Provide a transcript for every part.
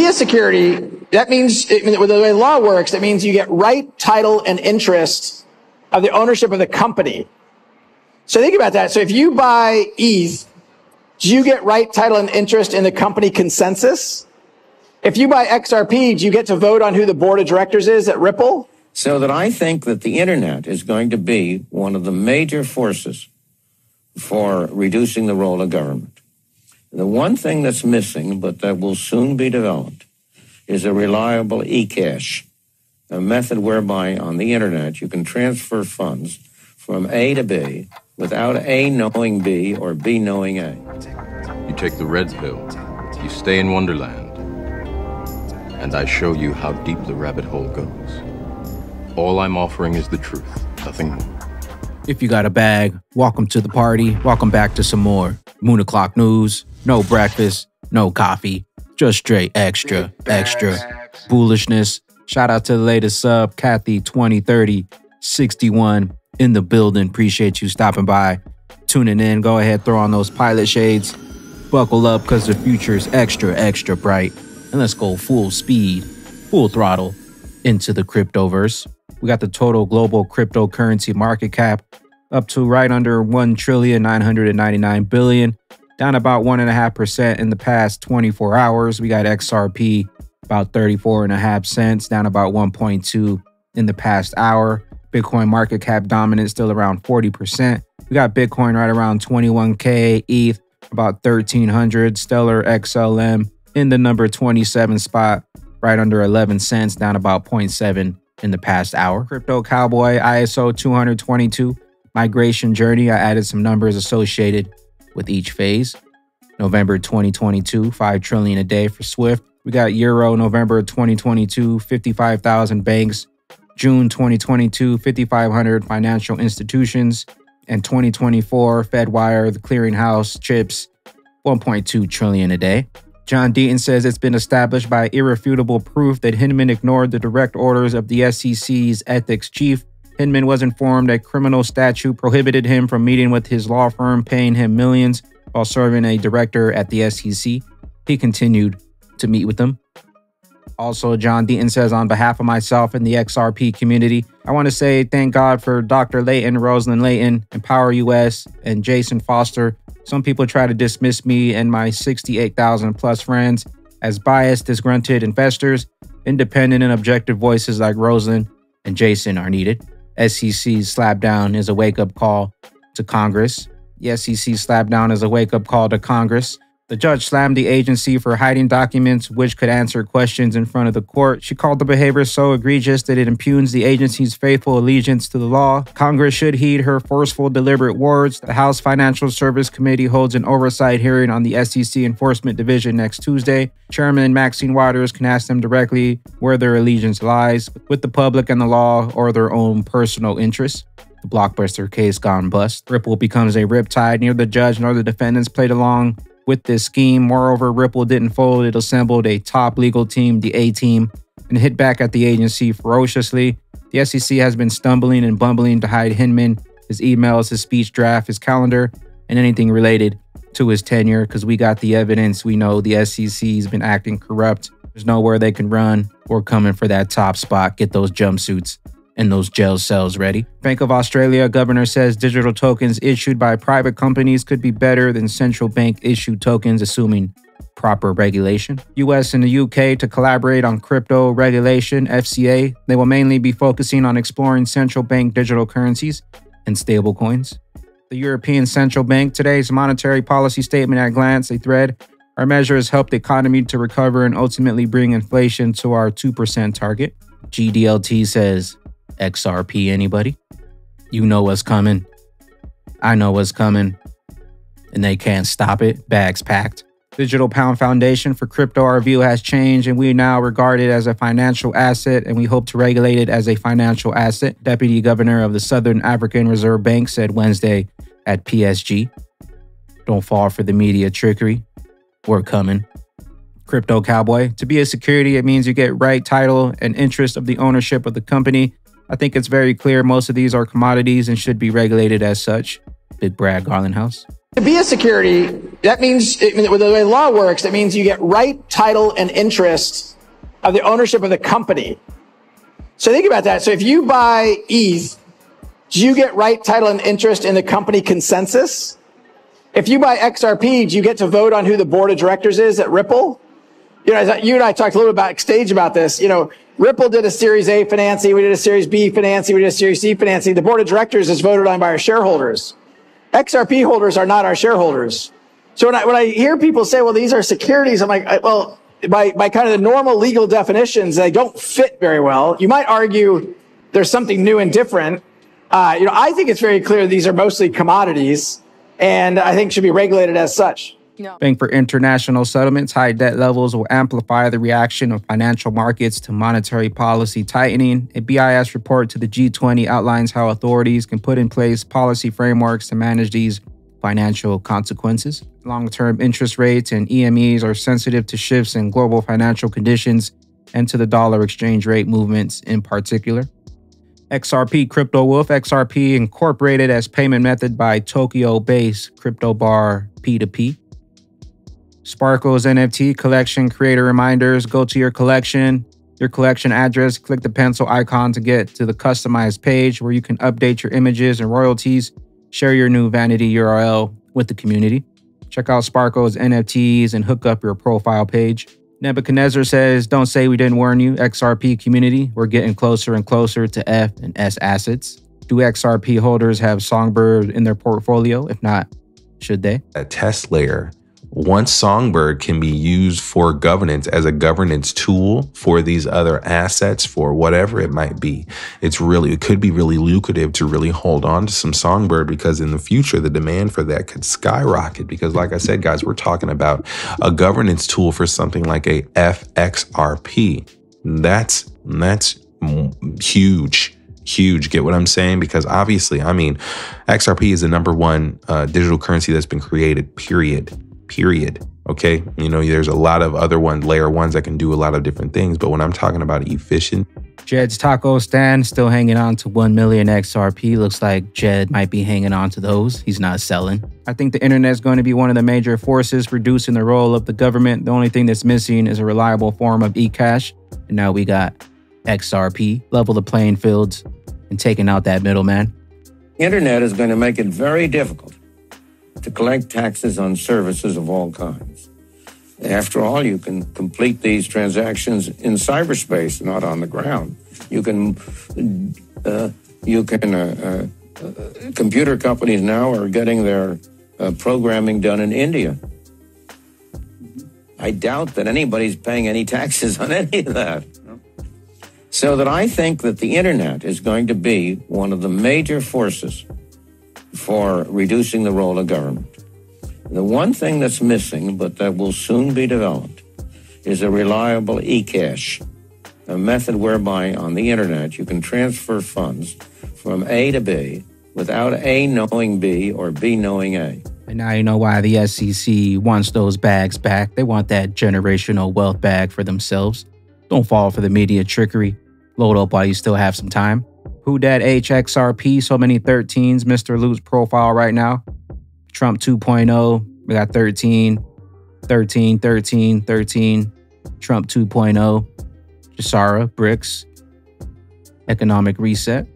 a security, that means, the way law works, that means you get right, title, and interest of the ownership of the company. So think about that. So if you buy ETH, do you get right, title, and interest in the company consensus? If you buy XRP, do you get to vote on who the board of directors is at Ripple? So that I think that the internet is going to be one of the major forces for reducing the role of government. The one thing that's missing, but that will soon be developed, is a reliable e-cash, a method whereby on the internet you can transfer funds from A to B without A knowing B or B knowing A. You take the red pill, you stay in Wonderland, and I show you how deep the rabbit hole goes. All I'm offering is the truth, nothing more. If you got a bag, welcome to the party. Welcome back to some more Moon O'Clock News. No breakfast, no coffee, just straight extra bullishness. Shout out to the latest sub, Kathy 203061 in the building. Appreciate you stopping by, tuning in. Go ahead, throw on those pilot shades. Buckle up because the future is extra bright. And let's go full speed, full throttle into the cryptoverse. We got the total global cryptocurrency market cap up to right under $1,999,000,000,000, down about 1.5% in the past 24 hours. We got XRP about 34.5 cents, down about 1.2 in the past hour. Bitcoin market cap dominant still around 40%. We got Bitcoin right around 21K, ETH about 1,300, Stellar XLM in the number 27 spot, right under 11 cents, down about 0.7 in the past hour. Crypto Cowboy ISO 222 migration journey. I added some numbers associated with each phase. November 2022, 5 trillion a day for Swift. We got Euro November 2022, 55,000 banks. June 2022, 5,500 financial institutions. And 2024, FedWire, the clearinghouse, chips, 1.2 trillion a day. John Deaton says it's been established by irrefutable proof that Hinman ignored the direct orders of the SEC's ethics chief. Hinman was informed a criminal statute prohibited him from meeting with his law firm, paying him millions while serving a director at the SEC. He continued to meet with them. Also, John Deaton says, on behalf of myself and the XRP community, I want to say thank God for Dr. Layton, Rosalind Layton, Empower US, and Jason Foster. Some people try to dismiss me and my 68,000 plus friends as biased, disgruntled investors. Independent and objective voices like Rosalind and Jason are needed. SEC's slapdown is a wake-up call to Congress. The SEC slapdown is a wake-up call to Congress. The judge slammed the agency for hiding documents which could answer questions in front of the court. She called the behavior so egregious that it impugns the agency's faithful allegiance to the law. Congress should heed her forceful, deliberate words. The House Financial Service Committee holds an oversight hearing on the SEC Enforcement Division next Tuesday. Chairman Maxine Waters can ask them directly where their allegiance lies, with the public and the law or their own personal interests. The blockbuster case gone bust. Ripple becomes a riptide. Neither the judge nor the defendants played along with this scheme. Moreover, Ripple didn't fold. It assembled a top legal team, the A-team, and hit back at the agency ferociously. The SEC has been stumbling and bumbling to hide Hinman, his emails, his speech draft, his calendar, and anything related to his tenure, because we got the evidence. We know the SEC's been acting corrupt. There's nowhere they can run. We're coming for that top spot. Get those jumpsuits and those jail cells ready. Bank of Australia governor says digital tokens issued by private companies could be better than central bank issued tokens, assuming proper regulation. US and the UK to collaborate on crypto regulation, FCA. They will mainly be focusing on exploring central bank digital currencies and stablecoins. The European Central Bank, today's monetary policy statement at glance, a thread. Our measures help the economy to recover and ultimately bring inflation to our 2% target. GDLT says, XRP anybody? You know what's coming. I know what's coming. And they can't stop it. Bags packed. Digital Pound Foundation for Crypto, our view has changed and we now regard it as a financial asset and we hope to regulate it as a financial asset. Deputy Governor of the Southern African Reserve Bank said Wednesday at PSG. Don't fall for the media trickery. We're coming. Crypto Cowboy. To be a security, it means you get right title and interest of the ownership of the company. I think it's very clear most of these are commodities and should be regulated as such. Big Brad Garland House. To be a security, that means, the way law works, that means you get right, title, and interest of the ownership of the company. So think about that. So if you buy ETH, do you get right, title, and interest in the company consensus? If you buy XRP, do you get to vote on who the board of directors is at Ripple? You know, you and I talked a little bit backstage about this. You know, Ripple did a Series A financing. We did a Series B financing. We did a Series C financing. The board of directors is voted on by our shareholders. XRP holders are not our shareholders. So when I hear people say, well, these are securities, I'm like, well, by kind of the normal legal definitions, they don't fit very well. You might argue there's something new and different. You know, I think it's very clear these are mostly commodities, and I think should be regulated as such. Bank for international settlements, high debt levels will amplify the reaction of financial markets to monetary policy tightening. A BIS report to the G20 outlines how authorities can put in place policy frameworks to manage these financial consequences. Long-term interest rates and EMEs are sensitive to shifts in global financial conditions and to the dollar exchange rate movements in particular. XRP Crypto Wolf, XRP incorporated as payment method by Tokyo-based crypto bar P2P. Sparkle's NFT collection creator reminders. Go to your collection address, click the pencil icon to get to the customized page where you can update your images and royalties. Share your new vanity URL with the community. Check out Sparkle's NFTs and hook up your profile page. Nebuchadnezzar says, don't say we didn't warn you, XRP community. We're getting closer and closer to F and S assets. Do XRP holders have Songbird in their portfolio? If not, should they? A test layer. Once Songbird can be used for governance as a governance tool for these other assets, for whatever it might be, it could be really lucrative to really hold on to some Songbird, because in the future, the demand for that could skyrocket. Because like I said, guys, we're talking about a governance tool for something like a FXRP. That's huge. Huge. Get what I'm saying? Because obviously, I mean, XRP is the #1 digital currency that's been created, period. Okay. You know, there's a lot of other layer ones that can do a lot of different things. But when I'm talking about efficient. Jed's Taco Stand still hanging on to 1 million XRP. Looks like Jed might be hanging on to those. He's not selling. I think the internet is going to be one of the major forces reducing the role of the government. The only thing that's missing is a reliable form of eCash. And now we got XRP, level the playing fields and taking out that middleman. The internet is going to make it very difficult to collect taxes on services of all kinds. After all, you can complete these transactions in cyberspace, not on the ground. Computer companies now are getting their programming done in India. I doubt that anybody's paying any taxes on any of that. So that I think that the internet is going to be one of the major forces for reducing the role of government. The one thing that's missing, but that will soon be developed, is a reliable eCash, a method whereby on the internet you can transfer funds from A to B without A knowing B or B knowing A. And now you know why the SEC wants those bags back. They want that generational wealth bag for themselves. Don't fall for the media trickery. Load up while you still have some time. Who dat HXRP? So many 13s. Mr. Loot's profile right now. Trump 2.0. We got 13, 13, 13, 13. Trump 2.0. Jasara, BRICS. Economic reset.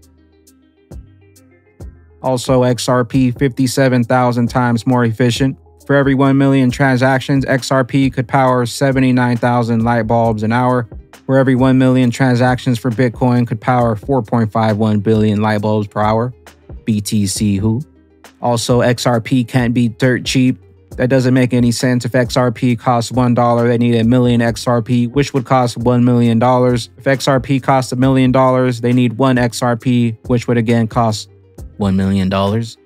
Also, XRP 57,000 times more efficient. For every 1 million transactions, XRP could power 79,000 light bulbs an hour. For every 1 million transactions for Bitcoin could power 4.51 billion light bulbs per hour. BTC who? Also, XRP can't be dirt cheap. That doesn't make any sense. If XRP costs $1, they need a million XRP, which would cost $1 million. If XRP costs $1 million, they need 1 XRP, which would again cost $1 million.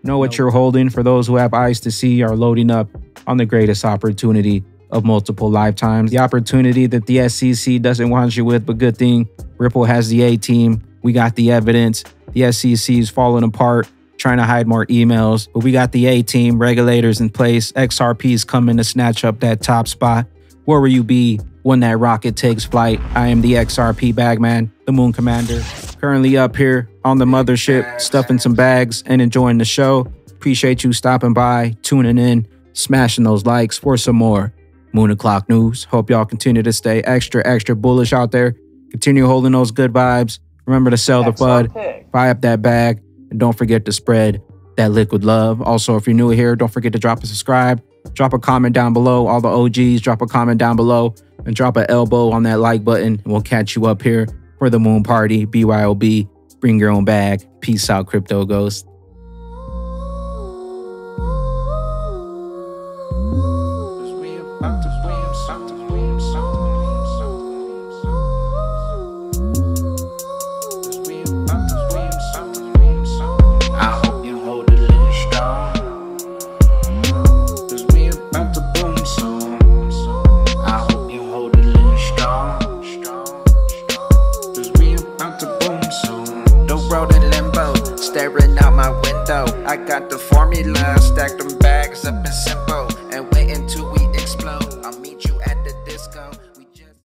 Know what you're holding. For those who have eyes to see, are loading up on the greatest opportunity of multiple lifetimes. The opportunity that the SEC doesn't want you with, but good thing Ripple has the A-team. We got the evidence. The SEC is falling apart, trying to hide more emails, but we got the A-team, regulators in place. XRP is coming to snatch up that top spot. Where will you be when that rocket takes flight? I am the XRP Bagman, the Moon Commander, currently up here on the mothership, stuffing some bags and enjoying the show. Appreciate you stopping by, tuning in, smashing those likes for some more Moon O'Clock news. Hope y'all continue to stay extra bullish out there. Continue holding those good vibes. Remember to sell the FUD, buy up that bag, and don't forget to spread that liquid love. Also, if you're new here, don't forget to drop a subscribe, drop a comment down below. All the OGs, drop a comment down below and drop an elbow on that like button. And we'll catch you up here for the moon party. BYOB, bring your own bag. Peace out, Crypto Ghost. Staring out my window, I got the formula, stacked them bags up in simple.